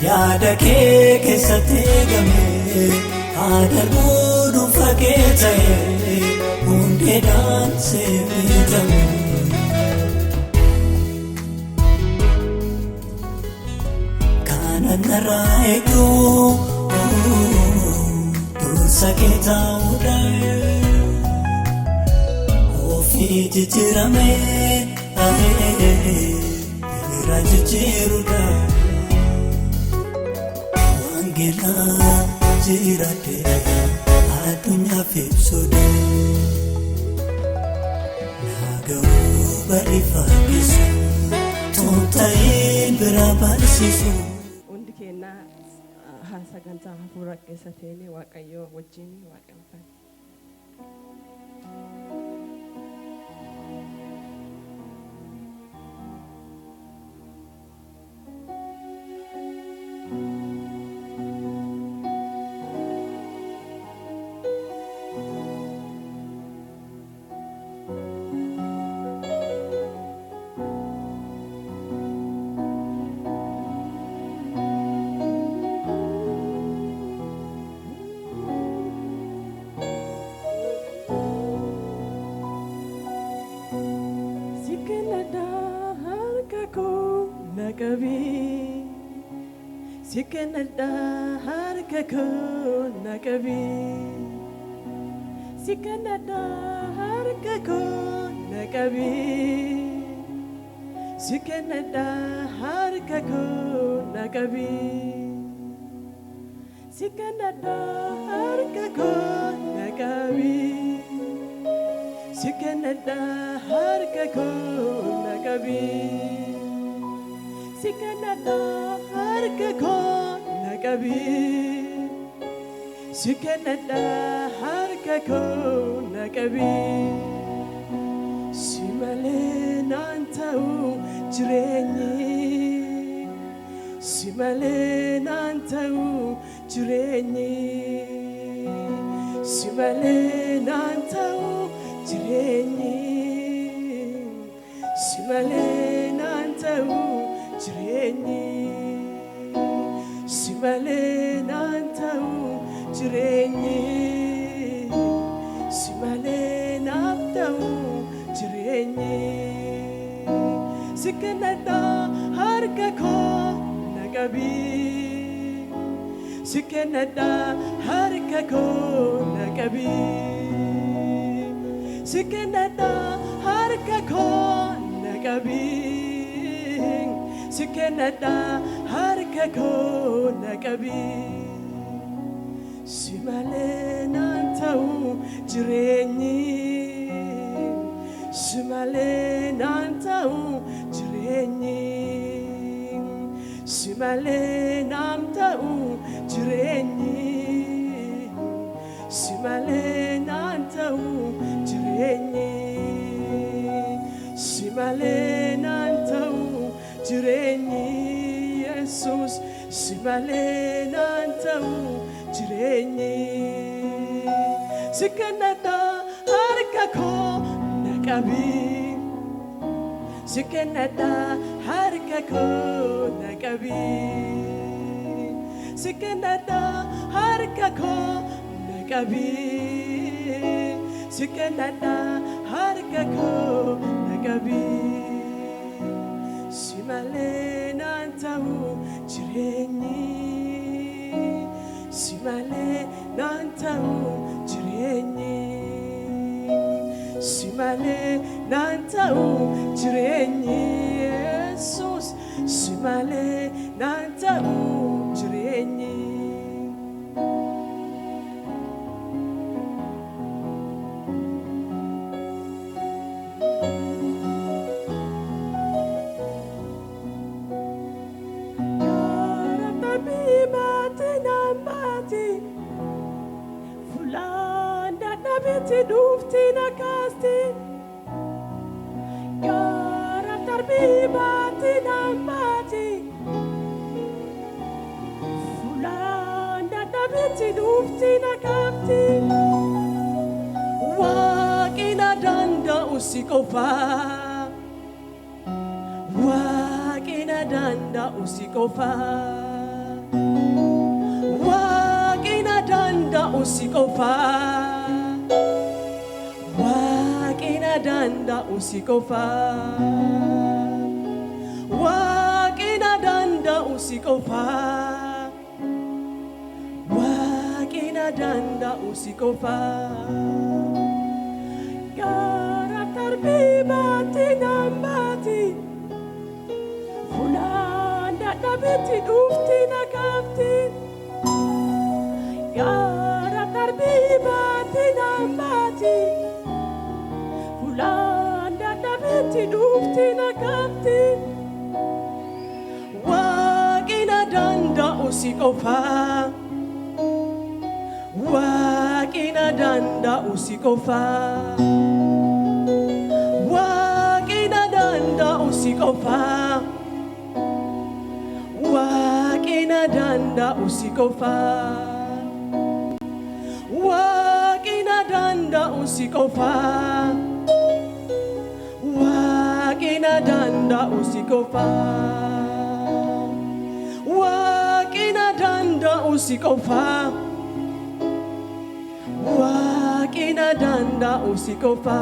yaada kee keessatti eegame aadaluu dhuunfaa kee ta'e hundeedhaan seefitame. Kanan narraa eeguu dursa kee ta'uudha ofii jijjiirame irra jijjiiruudha. Wangeela jiraate addunyaaf ibsuudha naaga'uu barreeffameessu tuuta'ee bira barsiisu. Hundi keenya sagantaa hafuura keessa ta'ee Waaqayyoo wajjin waaqeffata. Sikenada harka ko nagabi, sikenada harka ko nagabi, sikenada harka ko nagabi, sikenada harka ko nagabi, sikenada harka ko nagabi. Sikenada harka ko nagabi, sikenada harka ko nagabi. Simale nantau jireenyi, simale nantau jireenyi, simale nantau jireenyi, simale nantau. Simale nantau jireenyi, simale nantau jireenyi. Sikenada harka ko nagabi, sikenada harka ko nagabi, sikenada harka ko nagabi. Sikenada harka ko nagabi, simale nantau jireenyi, simale nantau jireenyi, simale nantau jireenyi, simale nantau jireenyi, simale nantau jireenyi. Jesus simale nantau jireenyi. Sikenada harka ko nagabi, sikenada harka ko nagabi, sikenada harka ko nagabi, sikenada harka ko nagabi. Simale nantau jireenyi, simale nantau jireenyi, simale nantau jireenyi. Jesus simale nantau jireenyi. Ti dufti nakasti, gara tarbibati nambati, fulanda dabiti dufti nakasti, wakina danda usikofa, wakina danda usikofa, Waaqina danda'u si qofa. Waaqina danda'u si qofa. Waaqina danda'u si qofa. Waaqina danda'u si qofa. Gara tarbii baatti nambaati. Fulaan dadhabetti dhufti naqabdi. Gara tarbii baatti nambaati. Fulaan dadhabetti dhufti naqabdi. Waaqina danda'u si qofa. Waaqina danda'u si qofa. Waaqina danda'u si qofa. Waaqina danda'u si qofa. Waaqina danda'u si qofa. Waaqina danda'u si qofa. Waaqina danda'u si qofa. Waaqina danda'u si qofa.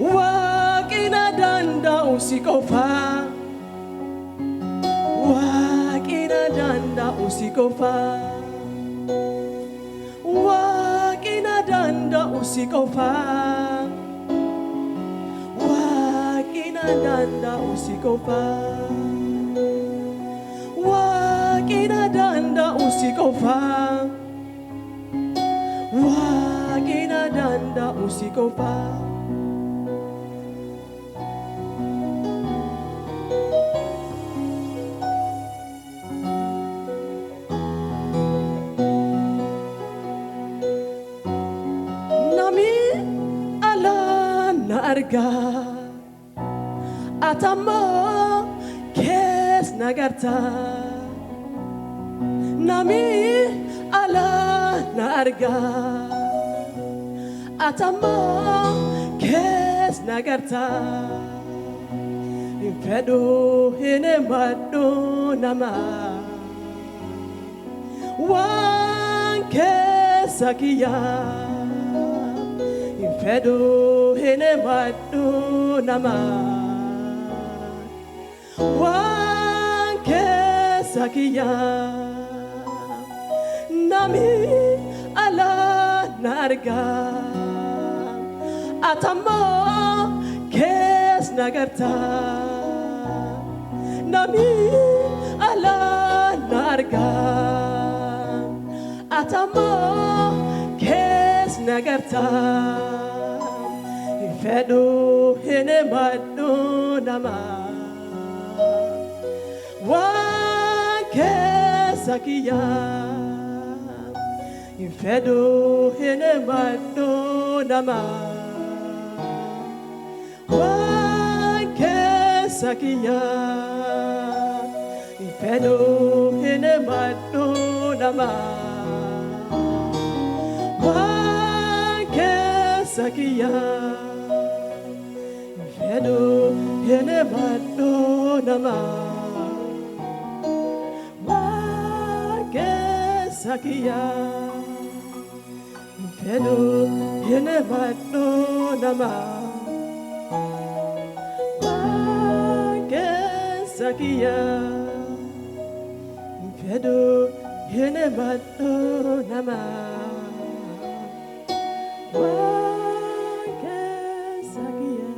Waaqina danda'u si qofa. Waaqina danda'u si qofa. Waaqina danda'u si qofa. Waaqina danda'u si qofa. Waaqina danda'u si qofa. Waaqina danda'u si qofa. Nami ala na arga atama kes nagarta. Nami ala na arga atama kes nagarta. Infedo hine maddo nama wan kesakiya. Infedo hine maddo nama wan kesakiya. Nami ala narga atama kes nagarta. Nami ala narga atama kes nagarta. Infedo hine maddo nama wan kesakiya. Infedo hine maddo nama wan kesakiya. Infedo hine maddo nama wan kesakiya. Infedo hine maddo nama wan kesakiya. Infedo hine maddo nama wan kesakiya. Infedo hine maddo nama wan kesakiya.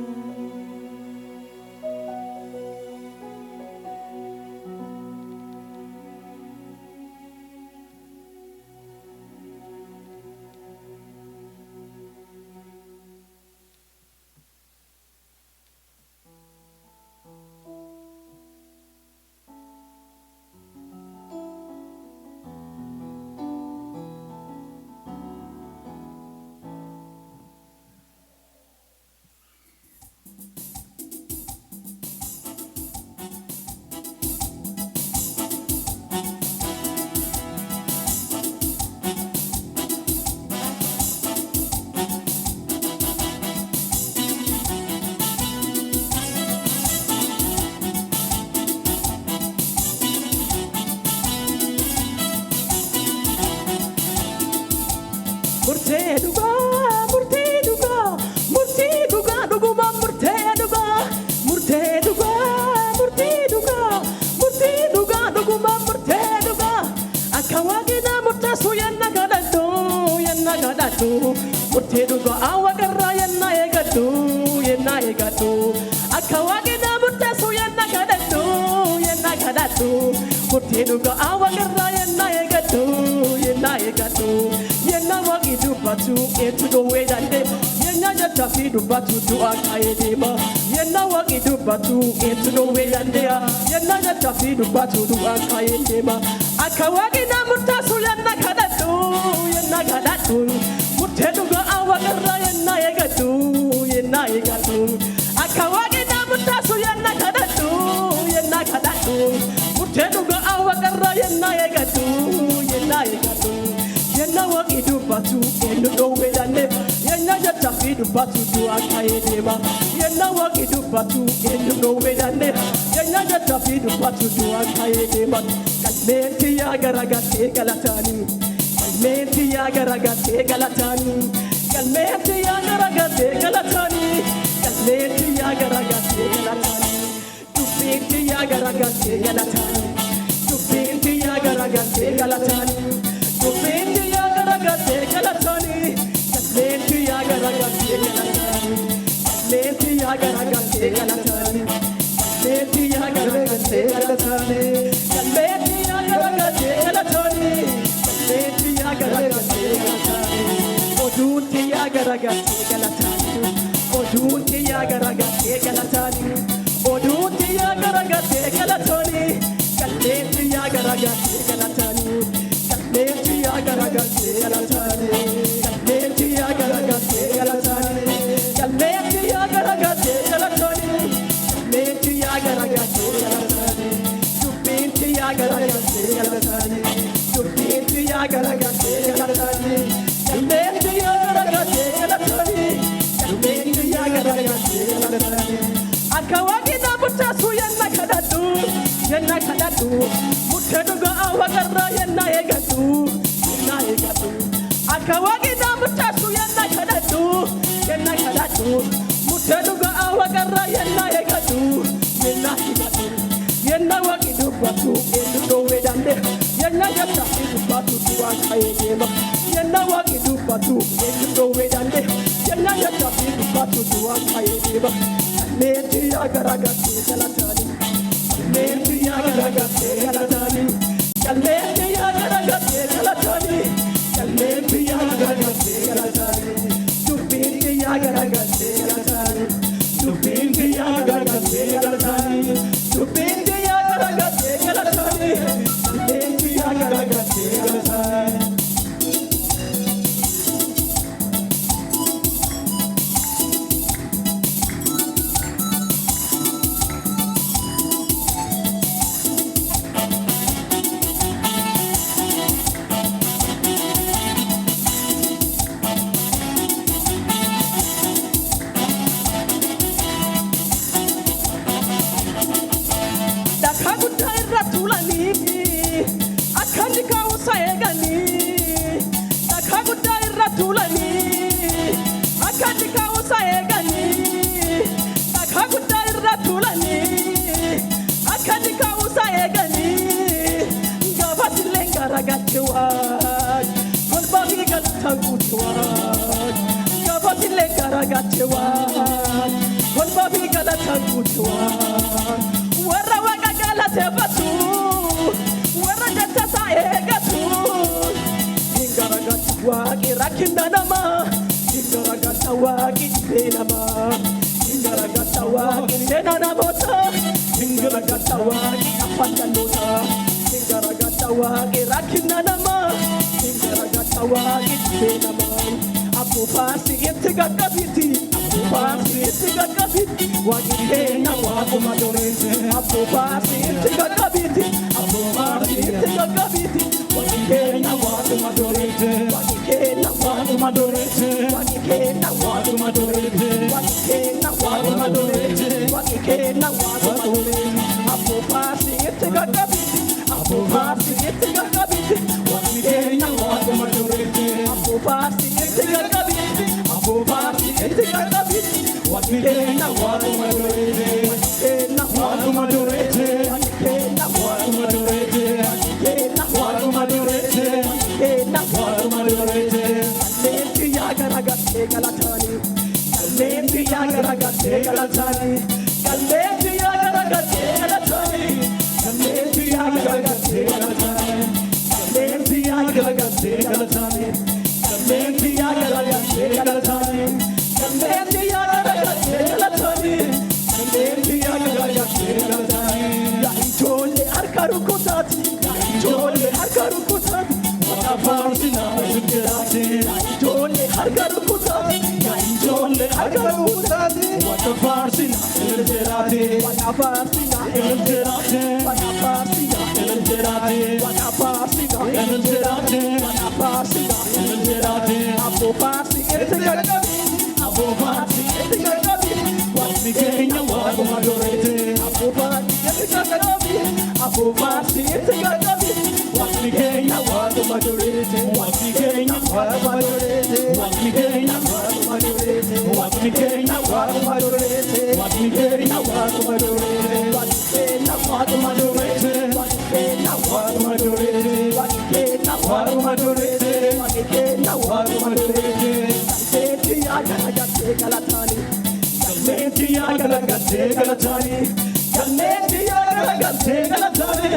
Murteeduga awagarra yenna eegatu akawagina murteesu yenna kadatu murteeduga awagarra yenna eegatu yenna wagi dubbatu etu dowe dande yenna jata fi dubbatu tu akaedema yenna wagi dubbatu etu dowe dande yenna jata fi dubbatu tu akaedema akawagina murteesu yenna kadatu Murteeduga awagarra yenna eegatu akawagina murteesu yenna kadatu Murteeduga awagarra yenna eegatu yenna wagi dubbatu enu dowe dande yenna jata fi dubbatu tu akaedema yenna wagi dubbatu enu dowe dande yenna jata fi dubbatu tu akaedema kalmeeti ya garagate galatani Kalmeeti ya garagate galatani Kalmeeti ya garagate galatani Kalmeeti ya garagate galatani Dubbiinti ya garagate galatani Dubbiinti ya garagate galatani Dubbiinti ya garagate galatani Kalmeeti ya garagate galatani Kalmeeti ya garagate galatani Kalmeeti ya garagate galatani Kalmeeti ya garagate galatani Kalmeeti ya garagate galatani Oduunti ya garagate galatani Oduunti ya garagate galatani Oduunti ya garagate galatani Kalmeeti ya garagate galatani Kalmeeti ya garagate galatani Kalmeeti ya garagate galatani Kalmeeti ya garagate galatani Kalmeeti ya garagate galatani Dubbiinti ya garagate galatani Dubbiinti ya garagate galatani Kalmeeti ya garagate galatani Kalmeeti ya garagate galatani Akawagina murteesu yenna kadatu Murteeduga awagarra yenna eegatu Akawagina murteesu yenna kadatu Murteeduga awagarra yenna eegatu yenna wagi dubbatu enu dowe dande yenna jata fi dubbatu tu akaedema yenna wagi dubbatu enu dowe dande yenna jata fi dubbatu tu akaedema Kalmeeti ya garagate galatani Kalmeeti ya garagate galatani Kalmeeti ya garagate galatani Kalmeeti ya garagate galatani Dubbiinti ya garagate galatani Dubbiinti ya garagate galatani Dubbiinti ya garagate galatani Kalmeeti ya garagate galatani Party Wakmikena wakuma durete Wakmikena wakuma durete Wakmikena wakuma durete Wakmikena wakuma durete Wakmikena wakuma durete Kalenti yagaragatte galatani Kalenti yagaragatte galatani Kalenti yagaragatte galatani Kalenti yagaragatte galatani Kalenti yagaragatte galatani Kalenti yagaragatte galatani Kalenti yagaragatte galatani Kalenti yagaragatte galatani Ya ijoollee harka rukutaati Ya ijoollee harka rukutaati Wata faarsina jirjiraati Ya ijoollee harka rukutaati Ya ijoollee harka rukutaati Wata faarsina jirjiraati Wata faarsina jirjiraati Wata faarsina jirjiraati Wata faarsina jirjiraati Wata faarsina jirjiraati Abbo faarsi itti gargaari Abbo faarsi itti gargaari Waqni keenya waaquma dureete Abbo faarsi itti gargaari Abbo faarsi itti gargaari Waqni keenya waaquma dureete Waqni keenya waaquma dureete Waqni keenya waaquma dureete Waqni keenya waaquma dureete Waqni keenya waaquma dureete Waqni keenya waaquma dureete Waqni keenya waaquma dureete Waqni keenya waaquma dureete Waqni keenya waaquma dureete Kalenti yagaragatte galatani Kalenti yagaragatte galatani Kalenti yagaragatte galatani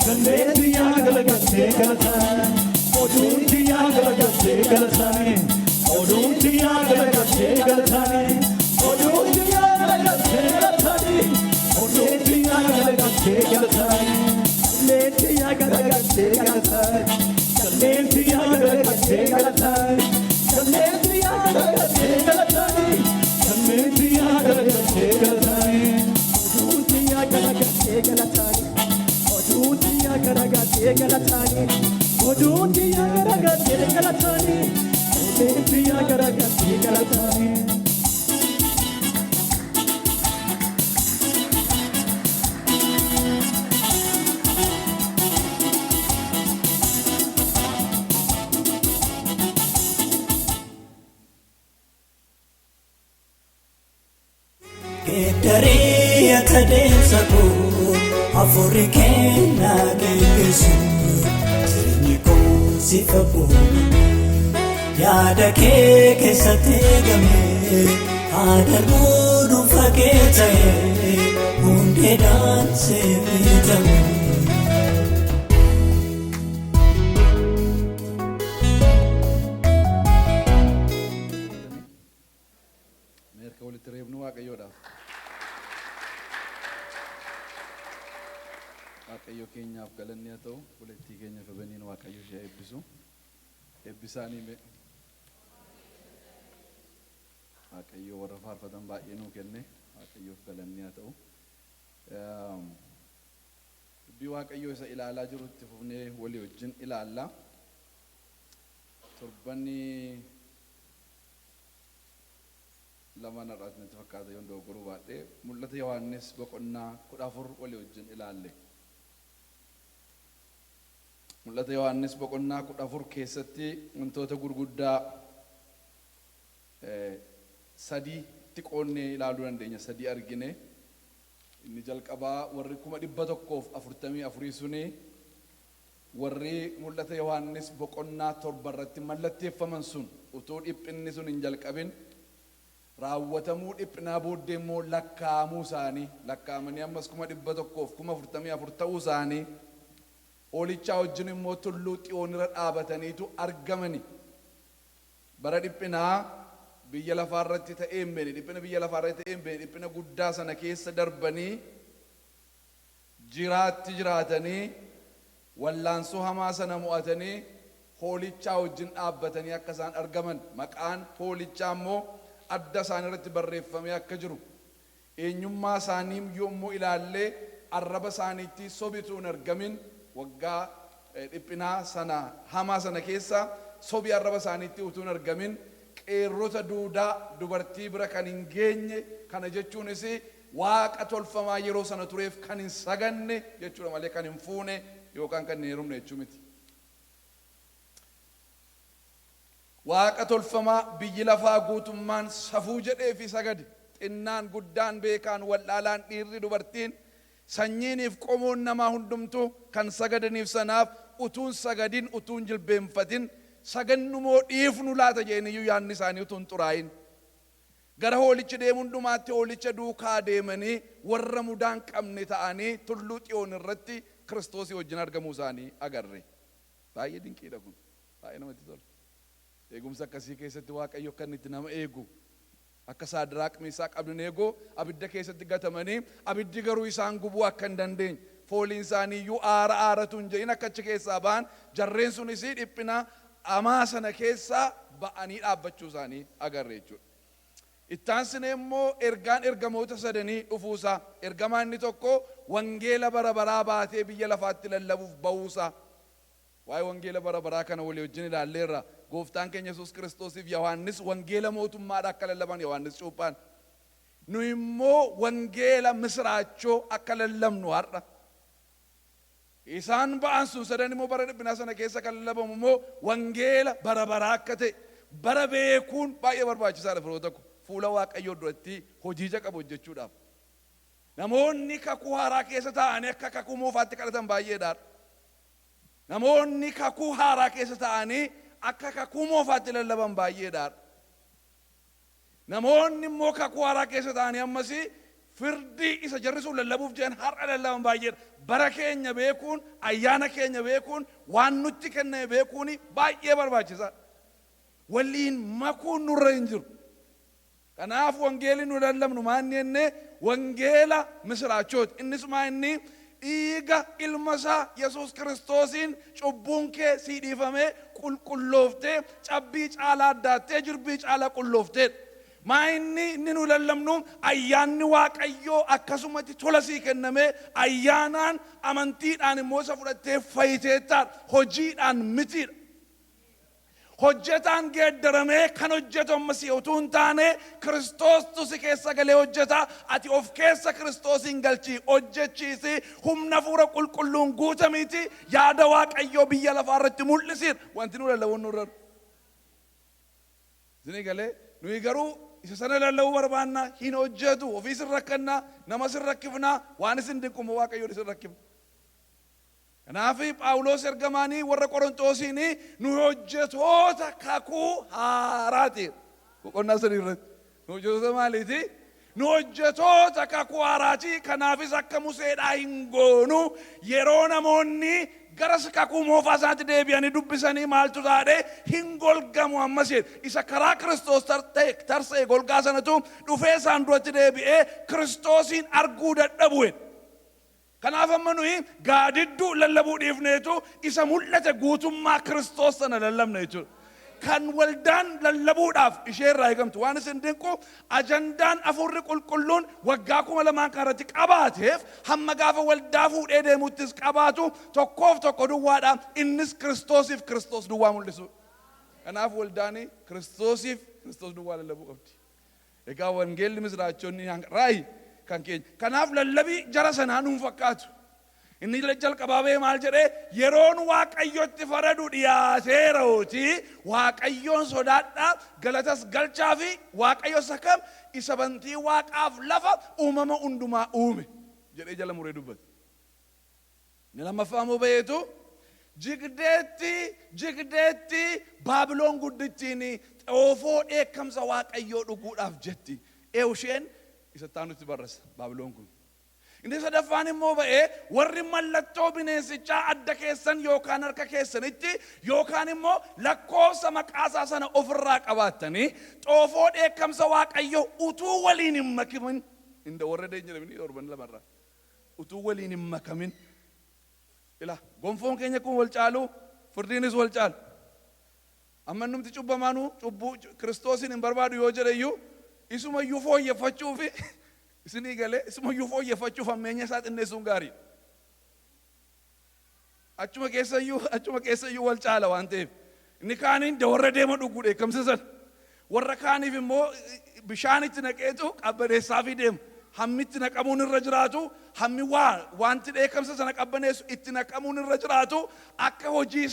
Kalenti yagaragatte galatani Odunti yagaragatte galatani Odunti yagaragatte galatani Odunti yagaragatte galatani Odunti yagaragatte galatani Kalenti yagaragatte galatani Kalenti yagaragatte galatani Kalenti yagaragatte galatani Kalenti yagaragatte galatani Odunti yagaragatte galatani Odunti yagaragatte galatani Odunti yagaragatte galatani Kalenti yagaragatte galatani Kedaria kadeemsa koo hafuurri kenna geggeessu jireenyi koo si fagoomee yaada kee keessatti eegamee haadarbuu dhuunfaa kee ta'ee hundeedhaan seebitamee. Meerka walitti reebnu waaqayyoodhaaf. Waaqayyo keenyaaf galanni haa ta'u, walitti keenya fabaniin waaqayyo ishee eebbisu. Eebbisaanii mee. Waaqayyo warra faarfatan baay'ee nuu kenne, waaqayyoof galanni haa ta'u. Dubbii waaqayyo isa ilaalaa jirutti fufnee walii wajjin ilaalla. Torbanni lama narraati natti fakkaata yoon dogoggoruu baadhee mul'ata Yohaannis boqonnaa 14 walii wajjin ilaalle. Mul'ata Yohaannis boqonnaa 14 keessatti wantoota gurguddaa sadii xiqqoonnee ilaaluu dandeenya. Sadii argine. Inni jalqabaa warri 144 suni warri mul'ata Yohaannis boqonnaa 7 irratti mallatteeffaman sun utuu dhiphinni sun hin jalqabin raawwatamuu dhiphinaa booddee immoo lakkaa'amuu isaanii lakkaa'amanii ammas 144 ta'uu isaanii Oolichaa wajjin immoo tulluu Xiyoonirra dhaabataniitu argamani. Bara dhiphinaa biyya lafaarratti ta'een beene dhiphina biyya lafaarratti ta'een beene dhiphina guddaa sana keessa darbanii jiraatanii wallaansoo hamaa sana mo'atanii hoolichaa wajjin dhaabbatanii akka isaan argaman maqaan hoolichaa immoo adda isaanii irratti barreeffamee akka jiru eenyummaa isaanii yommuu ilaallee arraba isaaniitti sobituun argamin waggaa dhiphinaa sana hamaa sana keessa sobii arraba isaaniitti utuun argamin qeerrota duudaa dubartii bira kan hin geenye kana jechuunis waaqa tolfamaa yeroo sana tureef kan hin saganne jechuudha malee kan hin fuune yookaan kan hin heerumne jechuu miti. Waaqa tolfamaa biyyi lafaa guutummaan safuu jedhee fi sagade xinnaan guddaan beekaan wallaalaan dhiirri dubartiin sanyiiniif qomoon namaa hundumtu kan sagadaniif sanaaf utuun sagadin utuun jilbeenfatin sagannumoo dhiifnu laata jeeniyyuu yaanni isaanii utuun xuraayin gara hoolicha deemuun dhumaatti hoolicha duukaa deemanii warra mudaan qabne ta'anii tulluu xiyoon irratti kiristoosii wajjin argamuu isaanii agarre. Baay'ee dinqiidha kun, baay'ee namatti tola. Eegumsa akkasii keessatti Waaqayyo akka inni itti nama eegu akka Saadiraaq Meesaaq Abdanaagoo abidda keessatti gatamanii abiddi garuu isaan gubuu akka hin dandeenye fooliin isaanii iyyuu aara aaratu hin jedhin akka achi keessaa ba'an jarreen sunis dhiphina amaa sana keessaa ba'anii dhaabbachuu isaanii agarre jechuudha. Ittaansine immoo ergaan ergamoota sadanii dhufuusaa ergamaan inni tokko wangeela bara baraa baatee biyya lafaatti lallabuuf ba'uusaa. Waa'ee wangeela bara baraa kana walii wajjin ilaalleerra. Gooftaan keenya Yesuus Kiristoosiif Yohaannis wangeela mootummaadha akka lallaban Yohaannis cuuphaan. Nu immoo wangeela misraachoo akka lallabnu har'a. Isaan ba'an sun sadan immoo bara dhiphinaa sana keessa kan lallabamu immoo wangeela bara baraa akka ta'e bara beekuun baay'ee barbaachisaadha firoota ko. Fuula Waaqayyoo duratti hojii qabu hojjechuudhaaf. Namoonni kakuu haaraa keessa taa'anii akka kakuu moofaatti kadhatan baay'eedha. Namoonni kakuu haaraa keessa taa'anii akka kakuu moofaatti lallaban baay'eedha. Namoonni immoo kakuu haaraa keessa taa'anii ammas firdii isa jarrisuun lallabuuf jedhan har'a lallaban baay'eedha. Bara keenya beekuun, ayyaana keenya beekuun, waan nutti kenname beekuun baay'ee barbaachisaadha. Waliin makuun nurra hin jiru. Kanaaf wangeelli nu lallabnu maanni jennee wangeela misraachooti. Innis maanni dhiiga ilma isaa Yesuus Kiristoosiin cubbuun kee sii dhiifamee qulqullooftee cabbii caalaa addaattee jirbii caalaa qullooftee. Maanni inni nu lallabnu ayyaanni Waaqayyoo akkasumatti tola sii kennamee ayyaanaan amantiidhaan immoo isa fudhattee fayyiteettaa hojiidhaan mitiidha. Hojjetaan geeddaramee kan hojjetu ammas utuu hin taane Kiristoostu si keessa galee hojjeta. Ati of keessa Kiristoosiin galchii hojjechiisi humna fuura qulqulluun guutamiiti yaada Waaqayyoo biyya lafaa irratti mul'isiidha. Wanti nu lallabuun nurra isinii galee nuyi garuu isa sana lallabuu barbaanna hin hojjetu ofii sin rakkannaa nama sin rakkifnaa waan isin dinqumu Waaqayyoon isin rakkifna. Kanaaf Phaawulos ergamaanii warra Qorontoosiin nu hojjetoota kakuu haaraati. Boqonnaa sadii irratti nu hojjetoota maaliiti? Nu hojjetoota kakuu haaraati. Kanaafis akka Museedhaa hin goonu yeroo namoonni gara kakuu moofaa isaatti deebi'anii dubbisanii maaltu taadhe hin golgamu ammas isa karaa Kiristoos tarsa'e golgaa sanatu dhufee isaan duratti deebi'ee Kiristoosiin arguu dadhabu. Kanaaf amma nuyi gaadidduu lallabuu dhiifneetu isa mul'ate guutummaa Kiristoos sana lallabna jechuudha. Kan waldaan lallabuudhaaf ishee irraa eegamtu waan isin dinqu ajandaan afurri qulqulluun waggaa 2000 kan irratti qabaateef hamma gaafa waldaa fuudhee deemuttis qabaatu tokkoof tokko duwwaadha innis Kiristoosiif Kiristoos duwwaa mul'isu. Kanaaf waldaani Kiristoosiif Kiristoos duwwaa lallabuu qabdi. Egaa wangeelli misraachoonni raayi kan keenya. Kanaaf lallabii jara sanaa nuun fakkaatu. Inni jalqabaabee maal jedhee yeroon Waaqayyotti faradu dhiyaateerooti Waaqayyoon sodaadhaa galatas galchaa fi Waaqayyo sakam isa bantii Waaqaaf lafa uumama hundumaa uume jedhee jala muree dubbate. Inni lammaffaa moo bayeetu jigdeetti Baabiloon guddittiin xoofoo dheekkamsa Waaqayyoo dhuguudhaaf jetti. Isheen isa taanutti barreessa Baabiloon kun. Inni sadaffaan immoo ba'ee warri mallattoo bineensichaa adda keessan yookaan harka keessanitti yookaan immoo lakkoofsa maqaasaa sana ofirraa qabaatanii xoofoo dheekkamsa Waaqayyoo utuu waliin hin makamin inda warra deenyadhamini torban lamarraa utuu waliin hin makamin ila gonfoon keenya kun wal caalu firdiinis wal caalu amma numti cubbamaanu cubbuu Kiristoosiin hin barbaadu yoo jedhayyuu isumayyuu fooyyeffachuuf isinii galee isumayyuu fooyyeffachuuf ammeenya isaa xinneessuun gaarii. Achuma keessayyuu wal caala waan ta'eef inni kaaniin warra deema dhuguu dheekkamsiisan warra kaaniif immoo bishaan itti naqeetu qabbaneessaa fi deemu hammitti naqamuun irra jiraatu hammi wanti dheekkamsa sana qabbaneessu itti naqamuun irra jiraatu akka hojii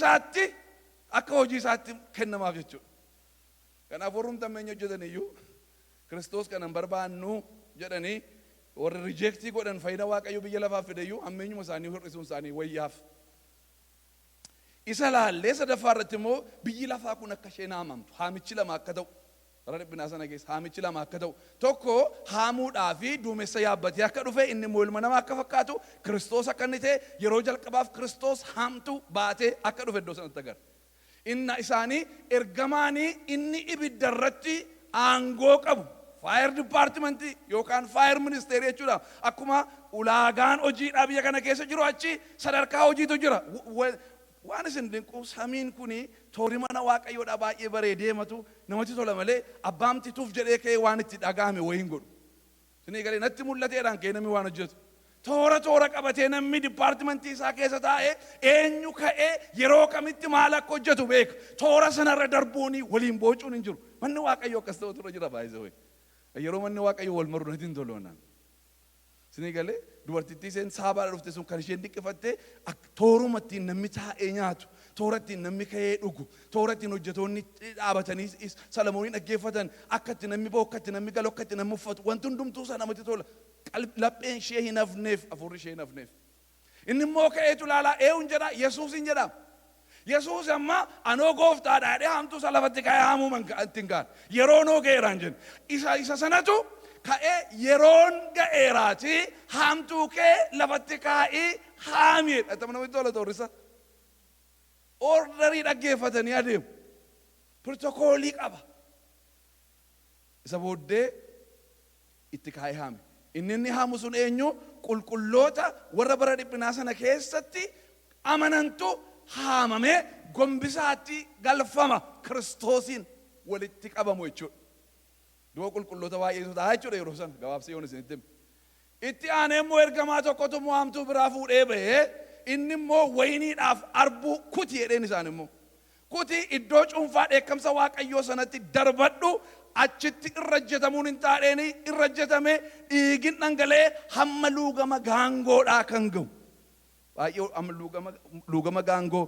isaatti kennamaaf jechuudha. Kanaaf warrumti ammeenya hojjetan iyyuu Kiristoos kanan barbaannu jedhanii warri rijeektii godhan fayyina waaqayyo biyya lafaaf fidayyuu ammeenyuma isaanii hir'isuun isaanii wayyaaf. Isa laallee sadaffaa irratti immoo biyyi lafaa kun akka isheen haamamtu haamichi lama akka ta'u bara dhibbinaa sana keessa haamichi lama akka ta'u tokko haamuudhaa fi duumessa yaabbatee akka dhufe inni immoo ilma namaa akka fakkaatu Kiristoos akka inni ta'e yeroo jalqabaaf Kiristoos haamtu baatee akka dhufe iddoo sanatti agarra. Inna isaanii ergamaanii inni ibidda irratti aangoo qabu fire department yookaan fire ministry jechuudha. Akkuma ulaagaan hojiidhaa biyya kana keessa jiru achi sadarkaa hojiitu jira. Waan isin dinquu samiin kuni toori mana waaqayyoodhaa baay'ee bareedee matu namatti tola malee abbaamti tuuf jedhee ka'ee waan itti dhagaame wayiin godhu. Isinii galee natti mul'ateedhaan ka'ee namni waan hojjetu. Toora qabatee namni dipaartimentii isaa keessa taa'ee eenyu ka'ee yeroo kamitti maal akka hojjetu beeka. Toora sanarra darbuuni waliin boocuun hin jiru. Manni waaqayyo akkas ta'utu irra jira baay'ee wayi. Yeroo manni waaqayyo wal maru natti hin toloonaan. Isinii galee dubartittii isheen saabaadha dhufte sun kan isheen dhiqqifattee tooruma ittiin namni taa'ee nyaatu, toora ittiin namni ka'ee dhugu, toora ittiin hojjetoonni dhaabatanii Salamooniin dhaggeeffatan, akka itti namni bahu, akka itti namni galu, akka itti namni uffatu, wanti hundumtuu isaa namatti tola. Lapheen ishee hin hafneef, afurri ishee hin hafneef. Inni immoo ka'eetu ilaalaa eenyuun jedha Yesuus hin jedha. Yesuus amma anoo gooftaadha jedhee haamtuu isaa lafatti ka'ee haamuu ittiin gahan. Yeroo noo ga'eeraan jenna. Isa sanatu ka'ee yeroon ga'eeraati haamtuu kee lafatti kaa'ii haamiidha. Tamna namatti tola toorisa. Ordarii dhaggeeffatanii adeemu. Pirootokoolii qaba. Isa booddee itti kaa'ee haame. Inni haamu sun eenyu qulqulloota warra bara dhiphinaa sana keessatti amanantu haamamee gombisaatti galfama Kiristoosiin walitti qabamu jechuudha. Du'a qulqulloota baay'eetu ta'a jechuudha yeroo sana gabaabsee yoon isinitti hime. Itti aanee immoo ergamaa tokkotu haamtuu biraa fuudhee bahee inni immoo wayiniidhaaf arbuu kuti jedheen isaan immoo. Kuti iddoo cuunfaa dheekkamsa waaqayyoo sanatti darbadhu achitti irra hojjetamuun hin taadheeni irra hojjetame dhiigni dhangala'ee hamma luugama gaangoodhaa kan ga'u. Baay'ee hamma luugama gaangoo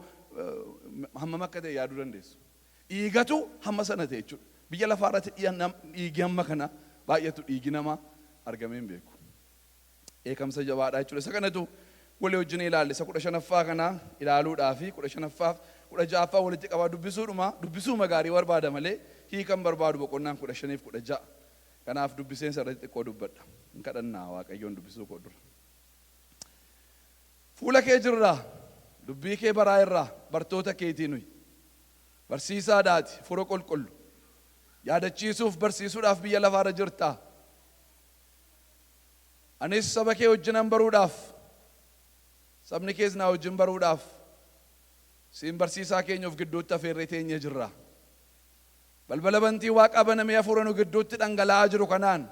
hammam akka ta'e yaaduu dandeessu. Dhiigatu hamma sana ta'e jechuudha. Biyya lafaa irratti dhiigi hamma kana baay'eetu dhiigi namaa argamee hin beeku. Dheekkamsa jabaadhaa jechuudha. Isa kanatu walii wajjin ilaalle isa 15ffaa kana ilaaluudhaa fi 15ffaaf 16ffaa walitti qabaa dubbisuuma gaarii barbaada malee hiikan barbaadu boqonnaan 15 fi 16. Kanaaf dubbiseen sarratti xiqqoo dubbadha. Hin kadhannaa waaqayyoon dubbisuu koo dura. Fuula kee jirraa dubbii kee baraa irraa bartoota keetii nuyi barsiisaadhaati fura qulqullu yaadachiisuuf barsiisuudhaaf biyya lafaarra jirtaa. Anis saba kee wajjinan baruudhaaf sabni kees naa wajjin baruudhaaf siin barsiisaa keenya of gidduutti afeerree teenyee jirra. Balbala bantii Waaqaa banamee hafuura nu gidduutti dhangala'aa jiru kanaan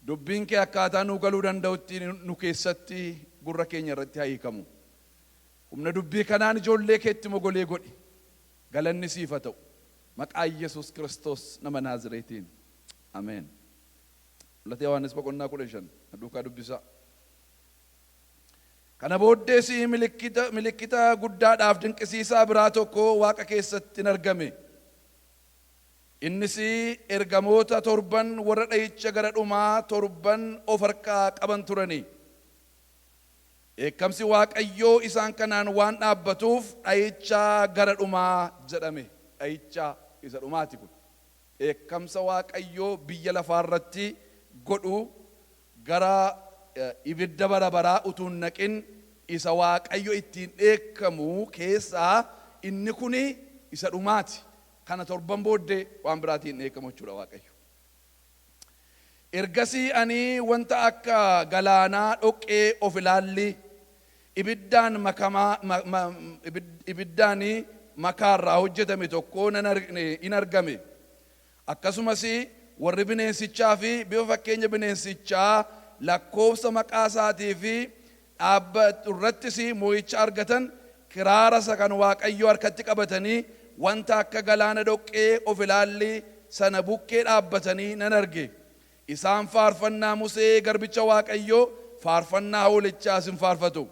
dubbiin kee akkaataa nuu galuu danda'utti nu keessatti gurra keenya irratti haa hiikamu. Humna dubbii kanaan ijoollee keetti mogolee godhi. Galanni siif haa ta'u. Maqaa Yesuus Kiristoos nama Naazreetiin. Ameen. Mul'ata Yohaannis boqonnaa 15 duukaa dubbisaa. Kana booddees milikkita guddaadhaaf dinqisiisaa biraa tokko Waaqa keessatti hin argame. Innis ergamoota 7 warra dha'icha gara dhumaa 7 of harkaa qaban turani. Dheekkamsi Waaqayyoo isaan kanaan waan dhaabbatuuf dha'icha gara dhumaa jedhame. Dha'icha isa dhumaati kun. Dheekkamsa Waaqayyoo biyya lafaarratti godhu gara ibidda bara baraa utuu hin naqin isa Waaqayyo ittiin dheekkamu keessaa inni kuni isa dhumaati. Kana 7 booddee waan biraatiin dheekkamu jechuudha Waaqayyo. Ergasii ani wanta akka galaanaa dhoqqee of ilaalli ibiddaan makaarraa hojjetame tokko in argame. Akkasumas warri bineensichaa fi bifa fakkeenya bineensichaa lakkoofsa maqaa isaatii fi dhaabbatu irrattis moo'icha argatan kiraara isa kan Waaqayyo harkatti qabatanii wanta akka galaana dhoqqee of ilaalli sana bukkee dhaabbatanii nan arge. Isaan faarfannaa Musee garbicha Waaqayyoo faarfannaa hoolichaas hin faarfatu.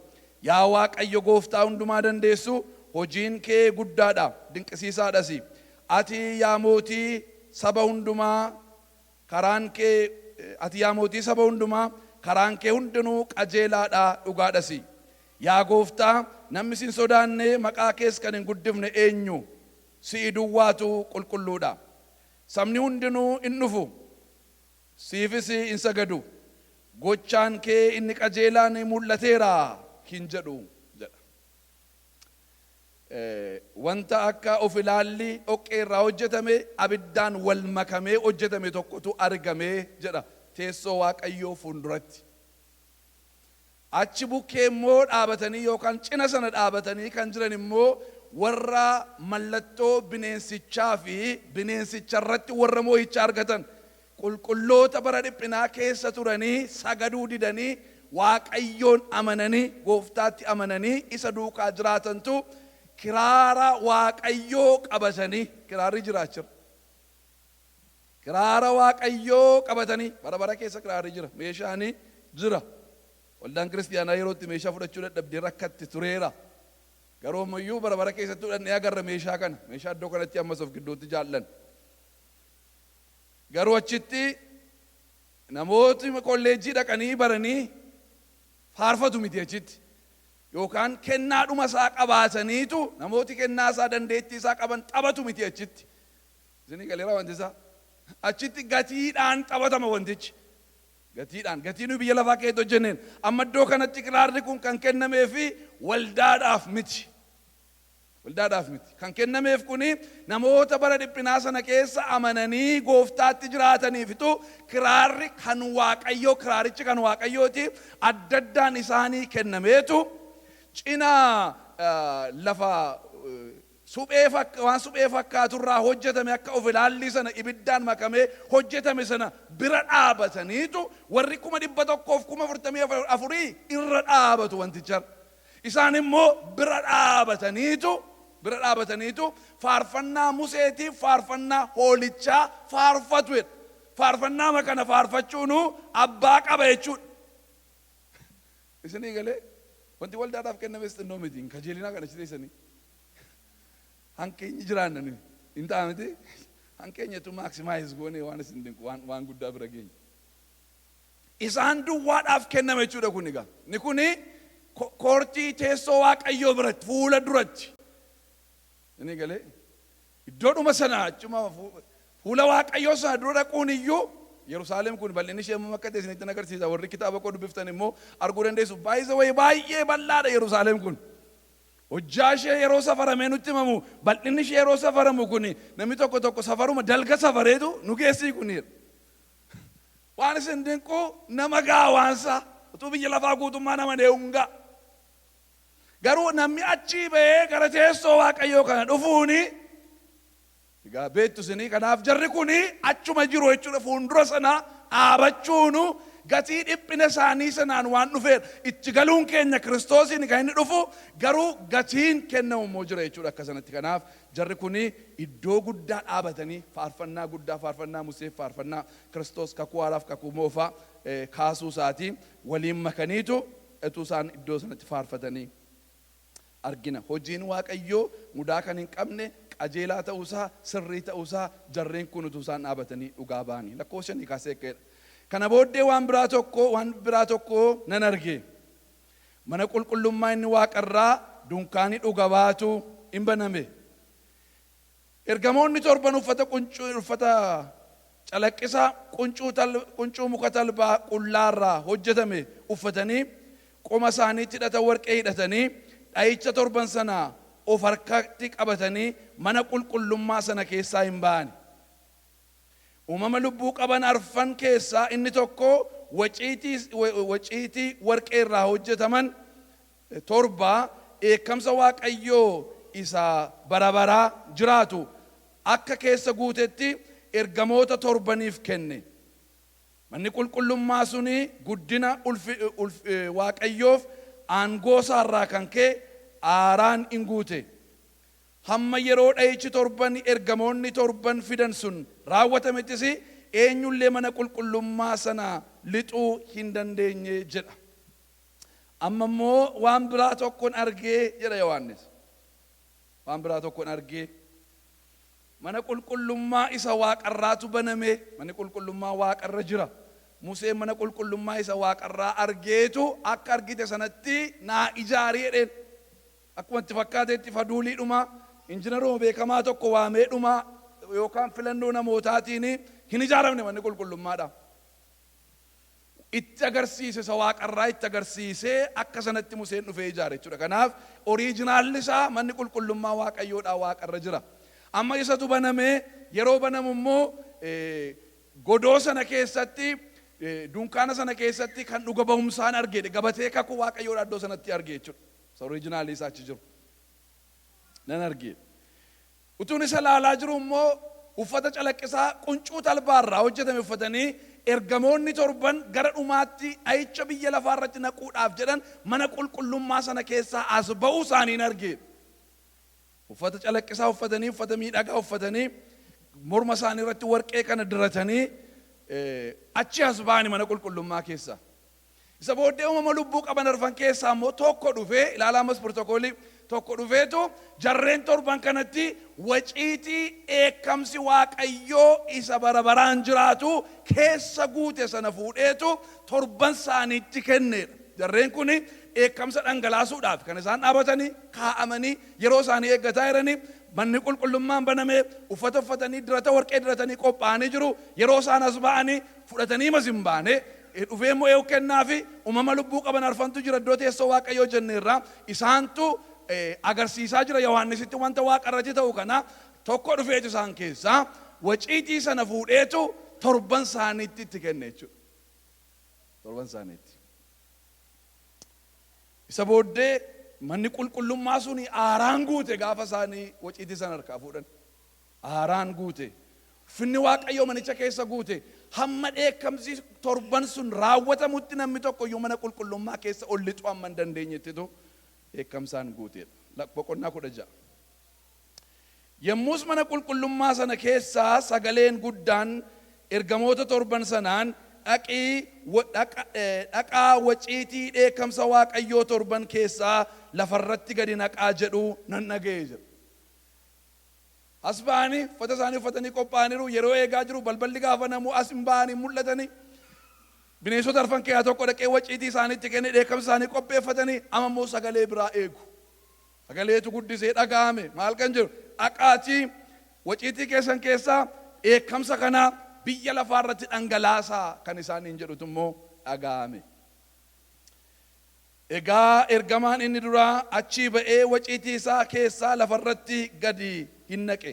Yaa Waaqayyo gooftaa hundumaa dandeessu hojiin kee guddaadha dinqisiisaadhas. Ati yaa mootii saba hundumaa karaan kee ati yaa mootii saba hundumaa karaan kee hundinuu qajeelaadha dhugaadhasi. Yaa gooftaa namni sin sodaanne maqaa kees kan hin guddifne eenyu? Si'i duwwaatu qulqulluudha. Sabni hundinuu in dhufu siifis in sagadu. Gochaan kee inni qajeelaan mul'ateera hin jedhu jedha. Wanta akka of ilaalli dhoqqee irraa hojjetame abiddaan wal makamee hojjetame tokkotu argamee jedha teessoo Waaqayyoo fuulduratti. Achi bukkee immoo dhaabatanii yookaan cina sana dhaabatanii kan jiran immoo warra mallattoo bineensichaa fi bineensicha irratti warra moo'icha argatan qulqulloota bara dhiphinaa keessa turanii sagaduu didanii Waaqayyoon amananii gooftaatti amananii isa duukaa jiraatantu kiraara Waaqayyoo qabatanii kiraarri jiraachira. Kiraara Waaqayyoo qabatanii bara keessa kiraarri jira meeshaanii jira. Waldaan kiristiyaanaa yerootti meeshaa fudhachuu dadhabdee rakkatti tureera. Garuu ammayyuu bara keessatti fudhannee agarra meeshaa kana. Meeshaa iddoo kanatti ammas of gidduutti jaallan. Garuu achitti namooti kolleejjii dhaqanii baranii faarfatu miti achitti. Yookaan kennaadhuma isaa qabaataniitu namooti kennaa isaa dandeettii isaa qaban taphatu miti achitti. Isinii galeera wanti isaa. Achitti gatiidhaan taphatama wantichi. Gatiin biyya lafaa keessatti hojjenneen amma iddoo kanatti kiraarri kun kan kennameef waldaadhaaf miti. Kan kennameef kuni namoota bara dhiphinaa sana keessa amananii gooftaatti jiraataniifitu kiraarri kan Waaqayyoo kiraarichi kan Waaqayyooti addaddaan isaanii kennameetu cina lafa waan suphee fakkaaturraa hojjetame akka of ilaalli sana ibiddaan makamee hojjetame sana bira dhaabataniitu warri 144 irra dhaabatu wanticha. Isaan immoo bira dhaabataniitu faarfannaa Museetiif faarfannaa hoolichaa faarfatu. Faarfannaa makana faarfachuun abbaa qaba jechuudha. Isinii galee wanti waldaadhaaf kennames xinnoo miti kajeelinaa kana citeessanii. Hankeenyi jiraannan hin taa'amte hankeenyatu maaksimaayis goonee waan isin dinku waan guddaa bira geenya. Isaan duwwaadhaaf kenname jechuudha kun egaa. Ni kuni koortii teessoo Waaqayyoo biratti fuula duratti. Inni galee iddoodhuma sana achuma fuula Waaqayyoo sana dura dhaquun iyyuu Yerusaalem kun bal'inni ishee akka ta'e isinitti agarsiisa. Warri kitaaba koo dubbiftan immoo arguu dandeessu. Baay'ee bal'aadha Yerusaalem kun. Hojjaa ishee yeroo safaramee nutti himamu bal'inni ishee yeroo safaramu kuni namni tokko safaruma dalga safareetu nu geessii kuniidha. Waan isin dinquu nama gaawaansa utuu biyya lafaa guutummaa nama dee'unga. Garuu namni achii ba'ee gara teessoo Waaqayyoo kana dhufuuni egaa beektu isinii kanaaf jarri kuni achuma jiru jechuudha fuuldura sana dhaabachuunu gatii dhiphina isaanii sanaan waan dhufeef itti galuun keenya Kiristoosiin kan inni dhufu garuu gatiin kennamu immoo jira jechuudha akka sanatti. Kanaaf jarri kuni iddoo guddaa dhaabatanii faarfannaa guddaa faarfannaa Musee faarfannaa Kiristoos kakuu haaraaf kakuu moofaa kaasuu isaatii waliin makaniitu etuu isaan iddoo sanatti faarfatanii argina. Hojiin Waaqayyoo mudaa kan hin qabne qajeelaa ta'uusaa sirrii ta'uusaa jarreen kun utuu isaan dhaabatanii dhugaa ba'anii lakkoofsa 5 kaasee eeggadha. Kana booddee waan biraa tokko nan arge. Mana qulqullummaa inni Waaqarraa dunkaanii dhuga baatu hin baname. Ergamoonni 7 uffata calaqqisaa quncuu muka talbaa qullaarraa hojjetame uffatanii qoma isaaniitti hidhata warqee hidhatanii dha'icha 7 sana of harkatti qabatanii mana qulqullummaa sana keessaa hin ba'an. Uumama lubbuu qaban arfan keessaa inni tokko waciitii warqee irraa hojjetaman 7 eekkamsa Waaqayyoo isa barabaraa jiraatu akka keessa guutetti ergamoota 7niif kenne. Manni qulqullummaa suni guddina Waaqayyoof aangoo isaarraa kan ka'e aaraan hin guute. Hamma yeroo dha'ichi 7 ergamoonni 7 fidan sun raawwatamettis eenyullee mana qulqullummaa sana lixuu hin dandeenye jedha. Amma immoo waan biraa tokkoon argee jedha Yohaannis. Waan biraa tokkoon argee mana qulqullummaa isa waaqarraatu baname mana qulqullummaa waaqarra jira Museen mana qulqullummaa isa waaqarraa argeetu akka argite sanatti naa ijaarii jedheen akkuma itti fakkaateetti faduuliidhuma injiinaroo beekamaa tokko waameedhuma yookaan filannoo namootaatiin hin ijaaramne manni qulqullummaadha itti agarsiise isa waaqarraa itti agarsiise akka sanatti Museen dhufee ijaare jechuudha kanaaf oriijinaalli isaa manni qulqullummaa waaqayyoodhaa waaqarra jira amma isatu baname yeroo banamu immoo godoo sana keessatti dunkaana sana keessatti kan dhuga ba'umsaan argee gabatee kakuu waaqayyoodhaa iddoo sanatti argee jechuudha isa oriijinaalli isaa achi jiru nan argee utuun isa laalaa jiru immoo uffata calaqqisaa quncuu talbaarraa hojjetame uffatanii ergamoonni torban gara dhumaatti ayicha biyya lafaarratti naquudhaaf jedhan mana qulqullummaa sana keessaa as ba'uu isaaniin argee uffata calaqqisaa uffatanii uffata miidhagaa uffatanii morma isaanii irratti warqee kana diratanii achi as ba'anii mana qulqullummaa keessaa isa booddee uumama lubbuu qaban arfan keessaa immoo tokko dhufee ilaalaa mas pirootokoolii tokko dhufeetu jarreen torban kanatti waciitii eekkamsi waaqayyoo isa barabaraan jiraatu keessa guute sana fuudheetu torban isaaniitti kenneedha jarreen kun eekkamsa dhangalaasuudhaaf kan isaan dhaabatanii kaa'amanii yeroo isaanii eeggataa jiranii manni qulqullummaan banamee uffata uffatanii dirata warqee diratanii qophaa'anii jiru yeroo isaan as ba'anii fudhatanii mas hin baane dhufee immoo eewu kennaafi uumama lubbuu qaban arfantu jira iddoo teessoo waaqayyoo jenneerraa isaantu agarsiisaa jira Yohaannisitti wanta waaqarratti ta'u kana tokko dhufeetu isaan keessaa waciitii sana fuudheetu torban isaaniitti itti kenne jechuudha torban isaaniitti isa booddee manni qulqullummaa suni aaraan guute gaafa isaanii waciitii sana harkaa fuudhan aaraan guute finni waaqayyoo manicha keessa guute hamma dheekkamsi torban sun raawwatamutti namni tokko iyyuu mana qulqullummaa keessa ol lixuu hamma hin dandeenyettitu eekkamsaan guuteedha boqonnaa 16 yommus mana qulqullummaa sana keessaa sagaleen guddaan ergamoota torban sanaan dhaqaa waciitii dheekkamsa waaqayyoo torban keessaa lafarratti gadi naqaa jedhu nan dhaga'e jedha as ba'anii uffata isaanii uffatanii qophaa'aniiru yeroo eegaa jiru balballi gaafa namuu as hin ba'anii mul'atanii bineensota arfan keessaa tokko dhaqee waciitii isaaniitti kennee dheekkamsa isaanii qopheeffatanii amma immoo sagalee biraa eegu sagaleetu guddisee dhaga'ame maal kan jiru dhaqaatii waciitii keessan keessaa dheekkamsa kana biyya lafaarratti dhangalaasaa kan isaaniin jedhutu immoo dhaga'ame egaa ergamaan inni duraa achii ba'ee waciitii isaa keessaa lafarratti gadi hin naqe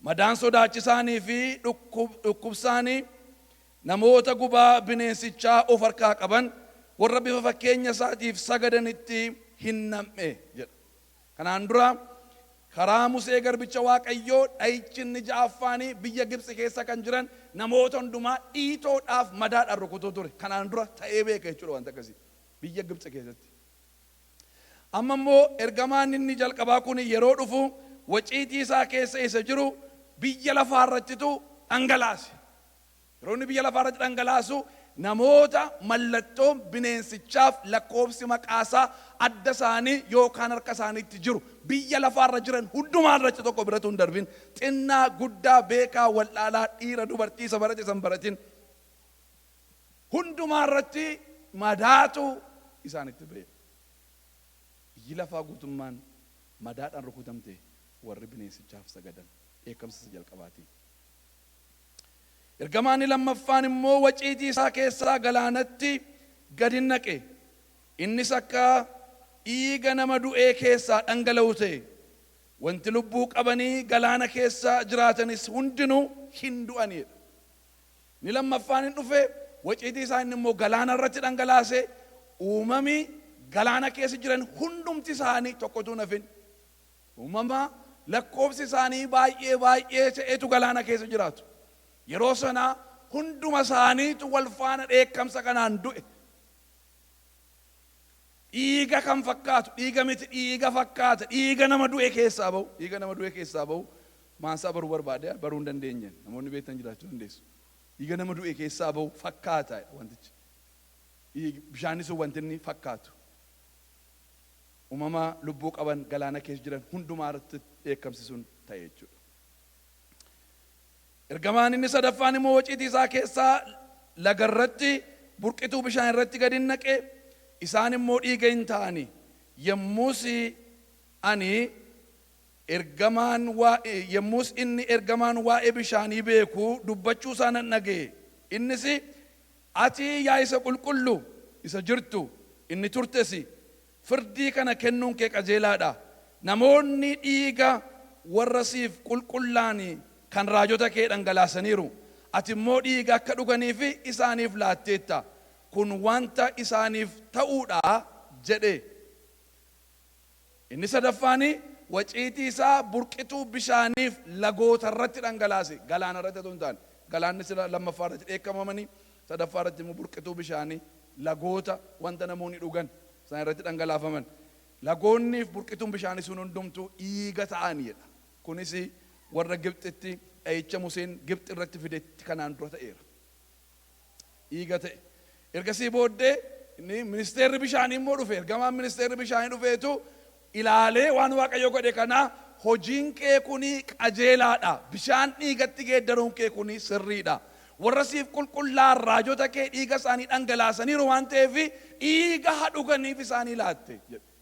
madaan sodaachisaanii fi dhukkubsaanii namoota gubaa bineensichaa of harkaa qaban warra bifa fakkeenya isaatiif sagadanitti hin nam'e jedha kanaan dura karaa Musee garbicha waaqayyoo dhayichinni ja'affaanii biyya Gibxi keessa kan jiran namoota hundumaa dhiitoodhaaf madaadhaan rukutuu ture kanaan dura ta'ee beeka jechuudha wanta akkasii biyya Gibxi keessatti amma immoo ergamaan inni jalqabaa kun yeroo dhufu waciitii isaa keessa isa jiru biyya lafaarrattitu dhangalaase yeroo inni biyya lafaarratti dhangalaasu namoota mallattoo bineensichaaf lakkoofsi maqaasaa adda isaanii yookaan harka isaaniitti jiru biyya lafaarra jiran hundumaarratti tokko biratu hin darbin xinnaa guddaa beekaa wal'aalaa dhiira dubartii isa barate san baratin hundumaarratti madaatu isaanitti ba'e biyyi lafaa guutummaan madaadhaan rukutamte warri bineensichaaf sagadan dheekkamsa isa jalqabaatiin ergamaan lammaffaan immoo waciitii isaa keessaa galaanatti gadi naqe innis akka dhiiga nama du'ee keessaa dhangala'u ta'e wanti lubbuu qabanii galaana keessa jiraatanis hundinuu hin du'aniidha ni lammaffaan hin dhufe waciitii isaa inni immoo galaana irratti dhangalaase uumami galaana keessa jiran hundumti isaanii tokkotu nafin uumama lakkoofsi isaanii baay'ee ta'etu galaana keessa jiraatu yeroo sana hunduma isaaniitu wal faana dheekkamsa kanaan du'e dhiiga kan fakkaatu dhiiga miti dhiiga fakkaata dhiiga nama du'e keessaa ba'u maansaa baruu barbaade baruu hin dandeenye namoonni beektan jiraachuu dandeessu dhiiga nama du'e keessaa ba'u fakkaata wantichi bishaanni sun wanti inni fakkaatu uumama lubbuu qaban galaana keessa jiran hundumaa irratti dheekkamsi sun ta'e jechuudha Ergamaan inni sadaffaan immoo waciitii isaa keessaa lagarratti burqituu bishaan irratti gadi naqe. Isaan immoo dhiiga hin ta'ani. Yommus inni ergamaan waa'ee bishaanii beeku dubbachuu isaa nan dhaga'e. Innis ati yaa isa qulqullu isa jirtu inni turtesi firdii kana kennuun kee qajeelaadha. Namoonni dhiiga warra siif qulqullaani kan raajota kee dhangalaasaniiru. Ati immoo dhiiga akka dhuganiif isaaniif laatteetta. Kun wanta isaaniif ta'uudha jedhe. Inni sadaffaani waciitii isaa burqituu bishaaniif lagoota irratti dhangalaase. Galaana irratti otoo hin taane. Galaanni sila lammaffaa irratti dheekkamamanii sadaffaa irratti immoo burqituu bishaanii lagoota wanta namoonni dhugan isaan irratti dhangalaafaman. Lagoonniif burqituun bishaanii sun hundumtuu dhiiga ta'aniidha. Kunis warra Gibxitti dha'icha Museen Gibxi irratti fidetti kanaan dura ta'eera. Dhiiga ta'e. Ergasii booddee ministeerri bishaanii immoo dhufe. Ergamaan ministeerri bishaanii dhufeetu ilaalee waan Waaqayyo godhe kana hojiin kee kuni qajeelaadha. Bishaan dhiigatti geeddaruun kee kuni sirriidha. Warra siif qulqullaan raajota kee dhiiga isaanii dhangalaasaniiru waan ta'eef dhiiga dhuganiif isaanii laatte.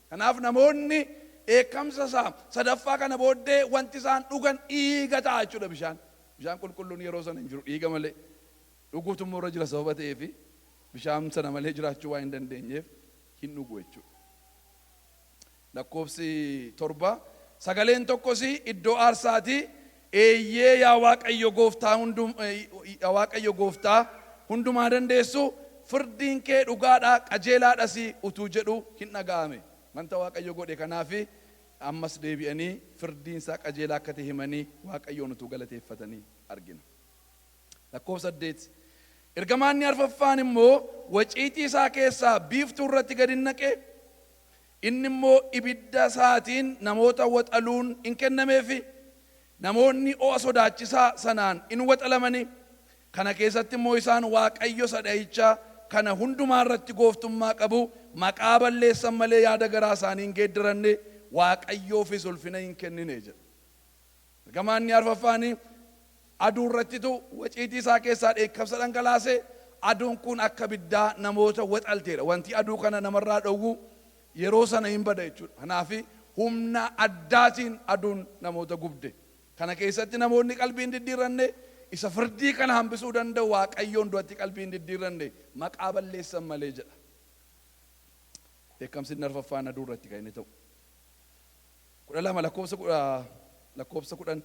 Kanaaf namoonni eekamsa isaa sadaffaa kana booddee wanti isaan dhugan dhiiga ta'a jechuudha bishaan. Bishaan qulqulluun yeroo sana hin jiru dhiiga malee. Dhuguutu immoo irra jira sababa ta'eef bishaan sana malee jiraachuu waan hin dandeenyeef hin dhugu jechuudha. Lakkoofsi 7 sagaleen tokkos iddoo aarsaati eeyyee yaa Waaqayyo gooftaa hundumaa dandeessu firdiin kee dhugaadha qajeelaadhas utuu jedhu hin dhaga'ame. Wanta Waaqayyo godhe kanaaf ammas deebi'anii firdiin isaa qajeelaa akka ta'e himanii Waaqayyoon utuu galateeffatanii argina. Lakkoofsa 8 ergamaan arfaffaan immoo waciitii isaa keessaa biiftuu irratti gadi naqe. Inni immoo ibidda isaatiin namoota waxaluun hin kennameefi namoonni o'a sodaachisaa sanaan in waxalamani. Kana keessatti immoo isaan Waaqayyo sadha'icha kana hundumaa irratti gooftummaa qabu maqaa balleessan malee yaada garaa isaanii hin geeddaranne Waaqayyoofis ulfina hin kennine jedha. Ergamaan arfaffaan aduu irrattitu waciitii isaa keessaa dheekkamsa dhangalaase. Aduun kun akka ibiddaa namoota waxalteedha. Wanti aduu kana namarraa dhowwu yeroo sana hin bada jechuudha. Kanaaf humna addaatiin aduun namoota gubde. Kana keessatti namoonni qalbiin diddiiranne isa firdii kana hambisuu danda'u Waaqayyoon duratti qalbiin diddiiranne maqaa balleessan malee jedha. Dheekkamsi arfaffaan aduu irratti kan inni ta'u. 12 lakkoofsa 10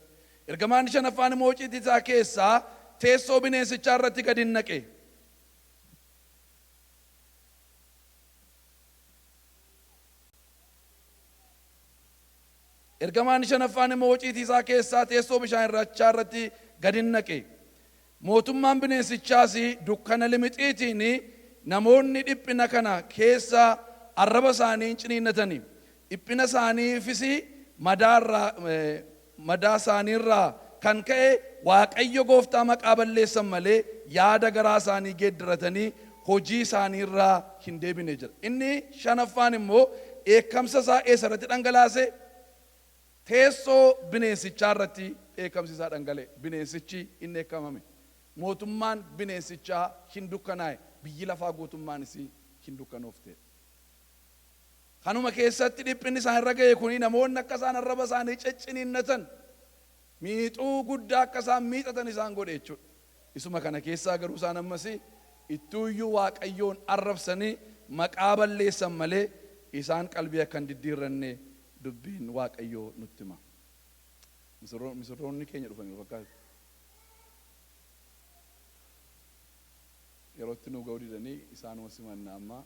ergamaan shanaffaan immoo waciitii isaa keessaa teessoo bineensichaa irratti gadi naqe. Ergamaan shanaffaan immoo waciitii isaa keessaa teessoo bishaan irratti gadi naqe. Mootummaan bineensichaas dukkana limixiitiin namoonni dhiphina kana keessa arraba isaanii ciniinnatani. Dhiphina isaaniifis madaa isaaniirraa kan ka'e Waaqayyo gooftaa maqaa balleessan malee yaada garaa isaanii geeddaratanii hojii isaaniirraa hin deebine jedha. Inni shanaffaan immoo dheekkamsa isaa eessarratti dhangalaase? Teessoo bineensichaa irratti dheekkamsi isaa dhangala'e. Bineensichi hin dheekkamame. Mootummaan bineensichaa hin dukkanaa'e. Biyyi lafaa guutummaanis hin dukkanoofte. Kanuma keessatti dhiphinni isaan irra ga'e kuni namoonni akka isaan arraba isaanii cicciniinnatan miixuu guddaa akka isaan miixatan isaan godhe jechuudha. Isuma kana keessaa garuu isaan ammas ittuuyyuu Waaqayyoon arrabsanii maqaa balleessan malee isaan qalbii akka hin diddiirranne dubbiin Waaqayyoo nutti hima. Misirroonni keenya dhufanii fakkaatu. Yerootti nu ga'uu didanii isaanuma simannaa amma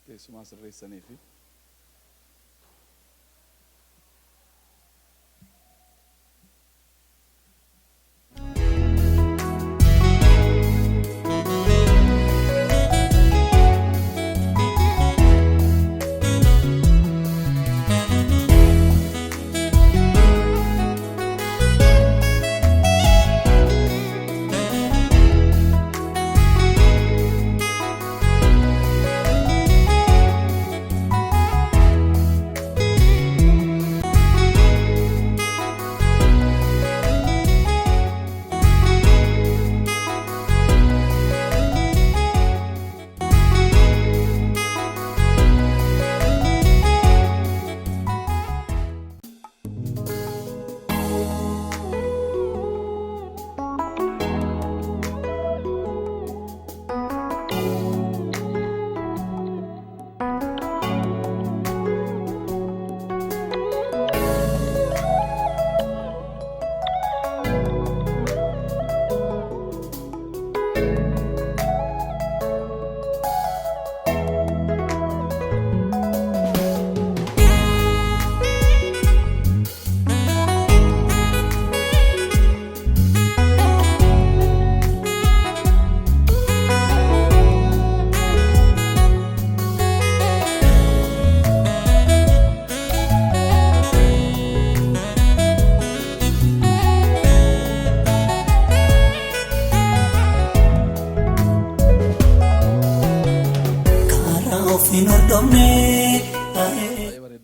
teessumaa sirreessaniifi.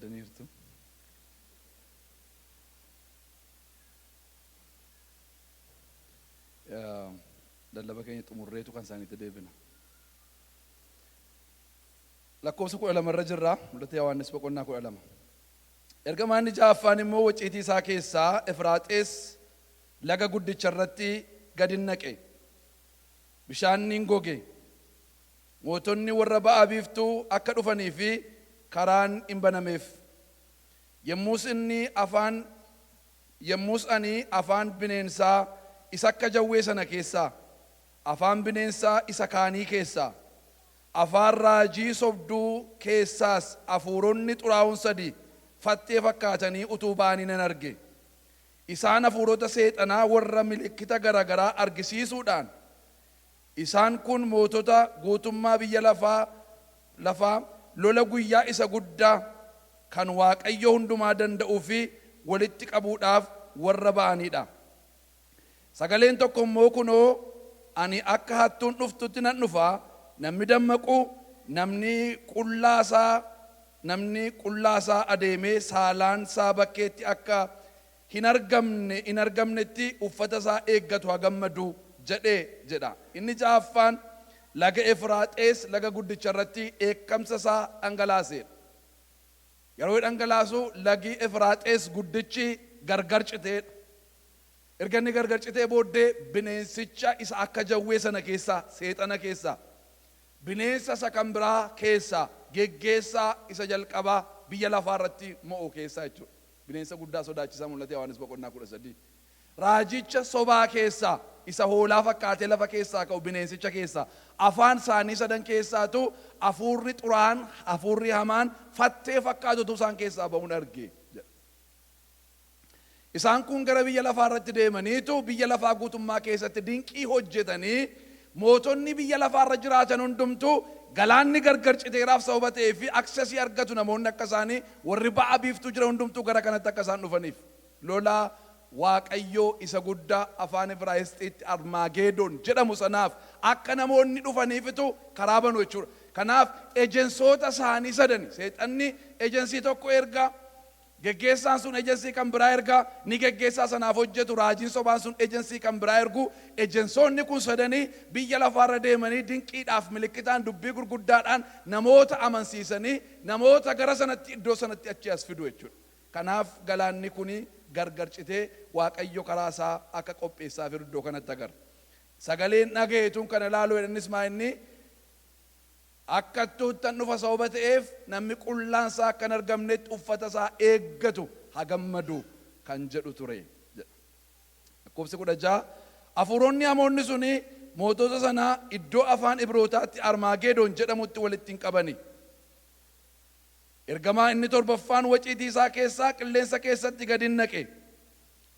yaaddaniirtu. Lallaba keenya xumurreetu kan isaaniitti deebina. Lakkoofsa 12 irra jirra. Mul'ata Yohaannis boqonnaa 12. Ergamaan ja'affaan immoo waciitii isaa keessaa Efraaxees laga guddicha irratti gadi naqe. Bishaanni goge. Mootonni warra ba'a biiftuu akka dhufanii fi karaan hin banameef. Yommus ani afaan bineensaa isa akka jawwee sana keessaa, afaan bineensaa isa kaanii keessaa, afaan raajii sobduu keessaas hafuuronni xuraa'oon sadii fattee fakkaatanii utuu ba'anii nan arge. Isaan hafuurota seexanaa warra milikkita garaagaraa argisiisuudhaan, isaan kun mootota guutummaa biyya lafaa lola guyyaa isa guddaa kan Waaqayyo hundumaa danda'uu fi walitti qabuudhaaf warra ba'anidha. Sagaleen tokko immoo kunoo ani akka hattuun dhuftutti nan dhufa, namni dammaqu, namni qullaasaa adeemee saalaan isaa bakkeetti akka hin argamnetti uffata isaa eeggatu haa gammadu jedha. Inni ja'affaan laga Efraaxees laga guddicha irratti dheekkamsa isaa dhangalaase. Yeroo dhangalaasu lagi Efraaxees guddichi gargar citeedha. Erga inni gargar citee booddee bineensicha isa akka jawwee sana keessaa, seexana keessaa, bineensa isa kan biraa keessaa, geggeessaa isa jalqabaa biyya lafaa irratti mo'u keessaa jechuudha. Bineensa guddaa sodaachisaa mul'ate Yohaannis boqonnaa 13. Raajicha sobaa keessaa, isa hoolaa fakkaatee lafa keessaa ka'u bineensicha keessaa, afaan isaanii sadan keessaatu hafuurri xuraa'aan, hafuurri hamaan fattee fakkaatutu isaan keessaa ba'uun arge. Isaan kun gara biyya lafaa irratti deemaniitu biyya lafaa guutummaa keessatti dinqii hojjetanii mootonni biyya lafaa irra jiraatan hundumtu galaanni gargar citeeraaf sababa ta'ee fi aksesii argatu namoonni akka isaanii warri ba'a biiftuu jira hundumtuu gara kanatti akka isaan dhufaniif. Lola Waaqayyoo isa guddaa afaan Ibraayisxiitti Armaageedoon jedhamu sanaaf akka namoonni dhufaniifitu karaa banu jechuudha. Kanaaf ejensoota isaanii sadani seexanni ejensii tokko erga, geggeessaan sun ejensii kan biraa erga, ni geggeessaa sanaaf hojjetu, raajiin sobaan sun ejensii kan biraa ergu, ejensoonni kun sadanii biyya lafaarra deemanii dinqiidhaaf milikkitaan dubbii gurguddaadhaan namoota amansiisanii namoota gara sanatti iddoo sanatti achi as fidu jechuudha. Kanaaf galaanni kuni gargar citee Waaqayyo karaa isaa akka qopheessaaf iddoo kanatti agarra. Sagaleen dhagayetuun kana ilaaluu jedhanis maa inni akka tuuttan dhufa sababa ta'eef namni qullaan isaa akka hin argamnetti uffata isaa eeggatu haa gammadu kan jedhu ture. Lakkoofsi 16 hafuuronni hamoonni suni mootota sanaa iddoo afaan Ibrootaatti Armaageedoon jedhamutti walitti hin qabani. Ergamaa inni torbaffaan waciitii isaa keessaa qilleensa keessatti gadi naqe.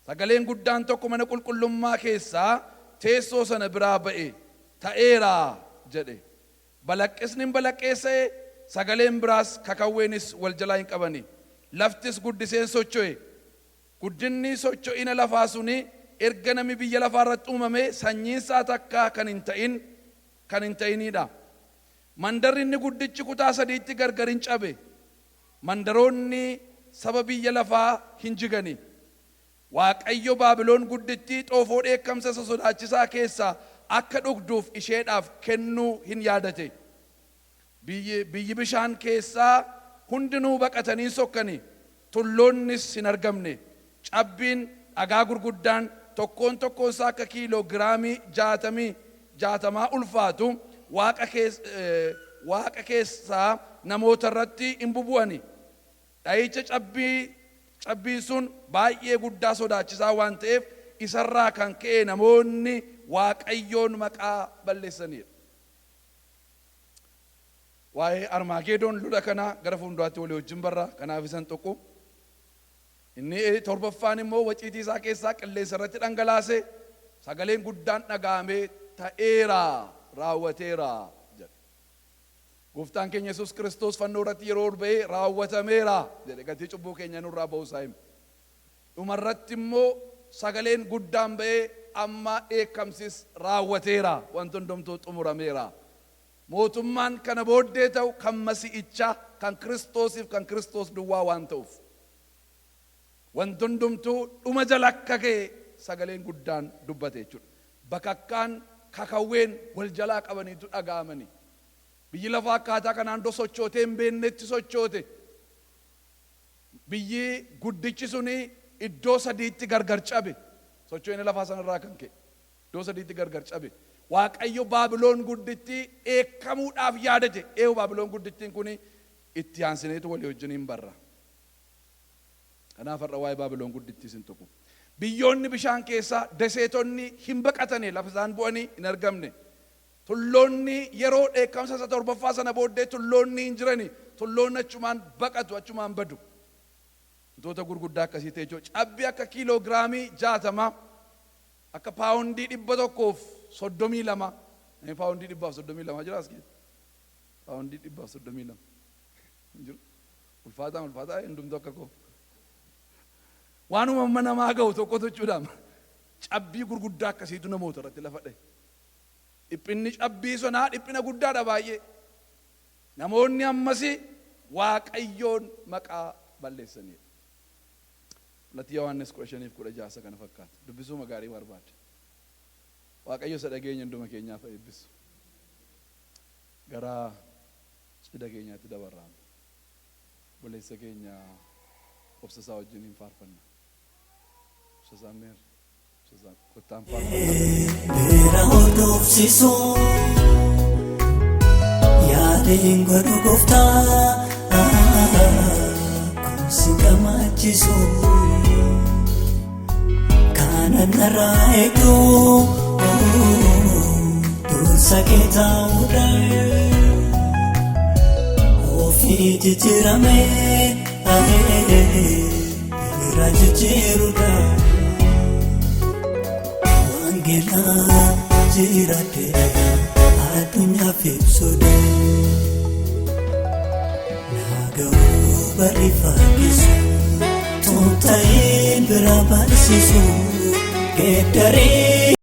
Sagaleen guddaan tokko mana qulqullummaa keessaa teessoo sana biraa ba'e. Ta'eeraa jedhe. Balaqqisni balaqqeessa'e, sagaleen biraas kakawweenis wal jalaa hin qabani. Laftis guddiseen socho'e. Guddinni socho'ina lafaa suni erga namni biyya lafaa irratti uumame sanyiin isaa takka kan hin ta'inidha. Mandarri inni guddichi kutaa sadiitti gargar hin cabe. Mandaroonni saba biyya lafaa hin jigani. Waaqayyo Baabiloon guddittii xoofoo dheekkamsa sodaachisaa keessaa akka dhugduuf isheedhaaf kennuu hin yaadate. Biyyi bishaan keessaa hundinuu baqatanii sokkani. Tulloonnis hin argamne. Cabbiin dhagaa gurguddaan tokkoon isaa akka kiiloogiraamii 60 ulfaatu waaqa keessaa namoota irratti hin bubu'ani. Dhayicha cabbiin sun baay'ee guddaa sodaachisaa waan ta'eef isarraa kan ka'e namoonni Waaqayyoon maqaa balleessanidha. Waa'ee Armaageedoon lola kana gara fuulduraatti walii wajjin barra. Kanaaf isan tokko. Inni torbaffaan immoo waciitii isaa keessaa qilleensa irratti dhangalaase. Sagaleen guddaan dhaga'amee ta'eeraa raawwateeraa jedhe. Gooftaan keenya Yesuus Kiristoos fannoo irratti yeroo ol ba'ee raawwatameera jedhe gatii cubbuu keenya nurraa ba'uusaa hima. Dhumarratti immoo sagaleen guddaan ba'ee amma dheekkamsis raawwateera, wanti hundumtuu xumurameera. Mootummaan kana booddee ta'u kan Masiihicha kan Kiristoosiif kan Kiristoos duwwaa waan ta'uuf wanti hundumtuu dhuma jala akka ka'e sagaleen guddaan dubbate jechuudha. Bakakkaan kakawween wal jalaa qabaniitu dhaga'amani. Biyyi lafaa akkaataa kanaan dura sochootee hin beeknetti sochoote. Biyyi guddichi suni iddoo sadiitti gargar cabe. Socho'ina lafaa sanarraa kan ka'e iddoo sadiitti gargar cabe. Waaqayyo Baabiloon gudditti eekkamuudhaaf yaadate. Baabiloon guddittiin kun itti aansineetu walii wajjiniin barra. Kanaaf har'a waa'ee Baabiloon guddittii sin tuqu. Biyyoonni bishaan keessaa deseetonni hin baqatane lafa isaan bu'anii hin argamne. Tulloonni yeroo dheekkamsa isa torbaffaa sana booddee tulloonni hin jirani. Tulloonni achumaan baqatu achumaan badu. Wantoota gurguddaa akkasii ta'e jechuudha. Cabbii akka kiiloogiraamii 60 akka paawundii 132. Paawundii 132 jira as keessa. Paawundii 132. Jiru. Ulfaataa hundumtuu akka koo. Waanuma amma namaa ga'u tokkotu jechuudha. Cabbii gurguddaa akkasiitu namoota irratti lafa dha'e. Dhiphinni cabbii sanaa dhiphina guddaadha baay'ee. Namoonni ammasii Waaqayyoon maqaa balleessanidha. Mul'ata Yohaannis 15:16 kana fakkaata. Dubbisuma gaarii barbaada. Waaqayyo isa dhageenya hunduma keenyaaf eebbisu. Gara cidha keenyaatti dabarraama. Obboleessa keenya obsasaa wajjin hin faarfanna. Obsasaa meer. Obsasaa kottaan faarfanna. Beera hordofsiisuu yaadeen godhu gooftaa kunsi gammachiisuu kanan narraa eegduu dursa kee taa'uudhaan ofii jijjiiramee bira jijjiiruudhaan wangeelaa jiraatee addunyaaf ibsuudhaan naaga'uu barreeffageessu tuuta'ee bira barsiisu geeddaree.